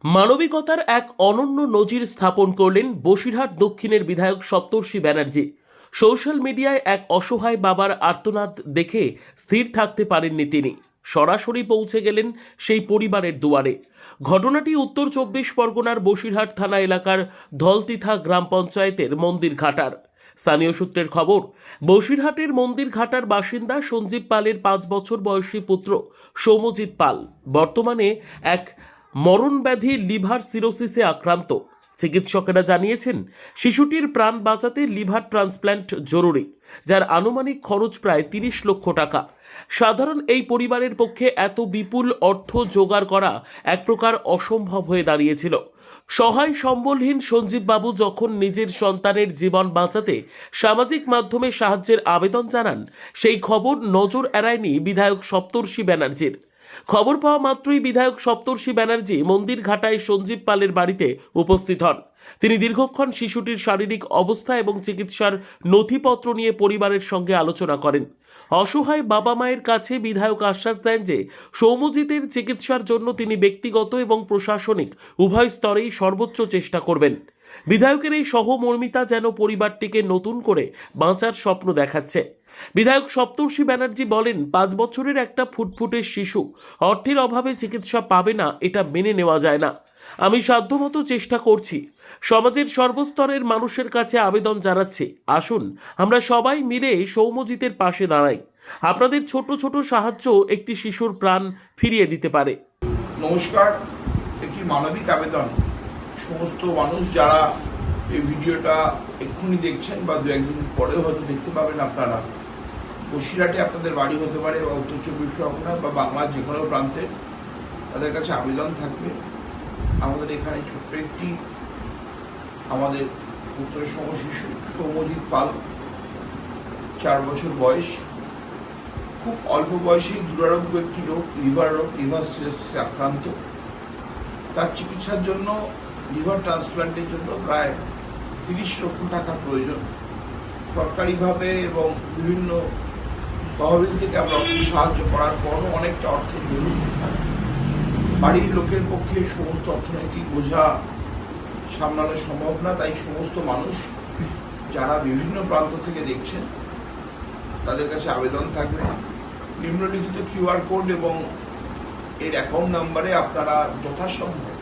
মানবিকতার এক অনন্য নজির স্থাপন করলেন বসিরহাট দক্ষিণের বিধায়ক সপ্তর্ষি ব্যানার্জি। সোশ্যাল মিডিয়ায় এক অসহায় বাবার আর্তনাদ দেখে স্থির থাকতে পারেননি তিনি। সরাসরি পৌঁছে গেলেন সেই পরিবারের দুয়ারে। ঘটনাটি উত্তর ২৪ পরগনার বসিরহাট থানা এলাকার ধলতিথা গ্রাম পঞ্চায়েতের মন্দির ঘাটার। স্থানীয় সূত্রের খবর, বসিরহাটের মন্দির ঘাটার বাসিন্দা সঞ্জীব পালের ৫ বছর বয়সী পুত্র সৌম্যজিৎ পাল বর্তমানে এক মরণব্যাধি লিভার সিরোসিসে আক্রান্ত। চিকিৎসকেরা জানিয়েছেন শিশুটির প্রাণ বাঁচাতে লিভার ট্রান্সপ্ল্যান্ট জরুরি, যার আনুমানিক খরচ প্রায় ৩০ লক্ষ টাকা। সাধারণ এই পরিবারের পক্ষে এত বিপুল অর্থ জোগাড় করা এক প্রকার অসম্ভব হয়ে দাঁড়িয়েছিল। সহায় সম্বলহীন সঞ্জীব বাবু যখন নিজের সন্তানের জীবন বাঁচাতে সামাজিক মাধ্যমে সাহায্যের আবেদন জানান, সেই খবর নজর এড়ায়নি বিধায়ক সপ্তর্ষি ব্যানার্জির। খবর পাওয়া মাত্রই বিধায়ক সপ্তর্ষি ব্যানার্জি মন্দির ঘাটায় সঞ্জীব পালের বাড়িতে উপস্থিত হন। তিনি দীর্ঘক্ষণ শিশুটির শারীরিক অবস্থা এবং চিকিৎসার নথিপত্র নিয়ে পরিবারের সঙ্গে আলোচনা করেন। অসহায় বাবা মায়ের কাছে বিধায়ক আশ্বাস দেন যে সৌম্যজিতের চিকিৎসার জন্য তিনি ব্যক্তিগত এবং প্রশাসনিক উভয় স্তরেই সর্বোচ্চ চেষ্টা করবেন। বিধায়কের এই সহমর্মিতা যেন পরিবারটিকে নতুন করে বাঁচার স্বপ্ন দেখাচ্ছে। বিধায়ক সপ্তর্ষি ব্যানার্জি বলেন, ৫ বছরের একটা ফুটফুটে শিশু অর্থের অভাবে চিকিৎসা পাবে না, এটা মেনে নেওয়া যায় না। আমি সাধ্যমতো চেষ্টা করছি। সমাজের সর্বস্তরের মানুষের কাছে আবেদন জানাচ্ছি, আসুন আমরা সবাই মিলে সৌম্যজিতের পাশে দাঁড়াই। আপনাদের ছোট ছোট সাহায্য একটি শিশুর প্রাণ ফিরিয়ে দিতে পারে। নমস্কার, একটি মানবিক আবেদন। সমস্ত মানুষ যারা এই ভিডিওটা এক্ষুনি দেখছেন বা দু একদিন পরেও হয়তো দেখতে পাবেন, আপনারা বসিরহাটে আপনাদের বাড়ি হতে পারে বা উত্তর ২৪ পরগনা বা বাংলার যে কোনো প্রান্তে, তাদের কাছে আবেদন থাকবে। আমাদের এখানে ছোট্ট একটি আমাদের পুত্রের সম শিশু সৌম্যজিৎ পাল, ৪ বছর বয়স, খুব অল্প বয়সে দুরারোগ্য একটি রোগ, লিভার সিরোসিসে আক্রান্ত। তার চিকিৎসার জন্য, লিভার ট্রান্সপ্ল্যান্টের জন্য প্রায় ৩০ লক্ষ টাকার প্রয়োজন। সরকারিভাবে এবং বিভিন্ন তহবিল থেকে আমরা অর্থ সাহায্য করার পরও অনেকটা অর্থের জরুরি থাকে। বাড়ির লোকের পক্ষে সমস্ত অর্থনৈতিক বোঝা সামলানো সম্ভব না। তাই সমস্ত মানুষ যারা বিভিন্ন প্রান্ত থেকে দেখছেন, তাদের কাছে আবেদন থাকবে, নিম্নলিখিত কিউআর কোড এবং এর অ্যাকাউন্ট নাম্বারে আপনারা যথাসম্ভব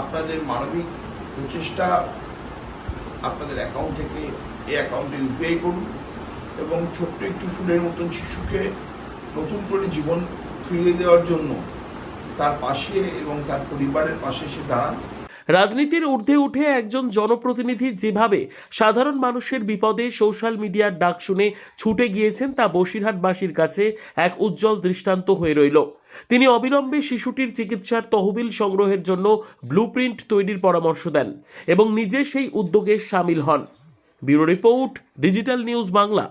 আপনাদের মানবিক প্রচেষ্টা আপনাদের অ্যাকাউন্ট থেকে এই অ্যাকাউন্টে ইউপিআই করুন এবং ছোট্ট একটি ফুলের মতন শিশুকে নতুন করে জীবন ফিরিয়ে দেওয়ার জন্য তার পাশে এবং তার পরিবারের পাশে এসে দাঁড়ান। রাজনীতির ঊর্ধ্বে উঠে একজন জনপ্রতিনিধি যেভাবে সাধারণ মানুষের বিপদে সোশ্যাল মিডিয়ার ডাক শুনে ছুটে গিয়েছেন, তা বসিরহাটবাসীর কাছে এক উজ্জ্বল দৃষ্টান্ত হয়ে রইল। তিনি অবিলম্বে শিশুটির চিকিৎসার তহবিল সংগ্রহের জন্য ব্লুপ্রিন্ট তৈরির পরামর্শ দেন এবং নিজে সেই উদ্যোগে সামিল হন। Bureau report, digital news Bangla.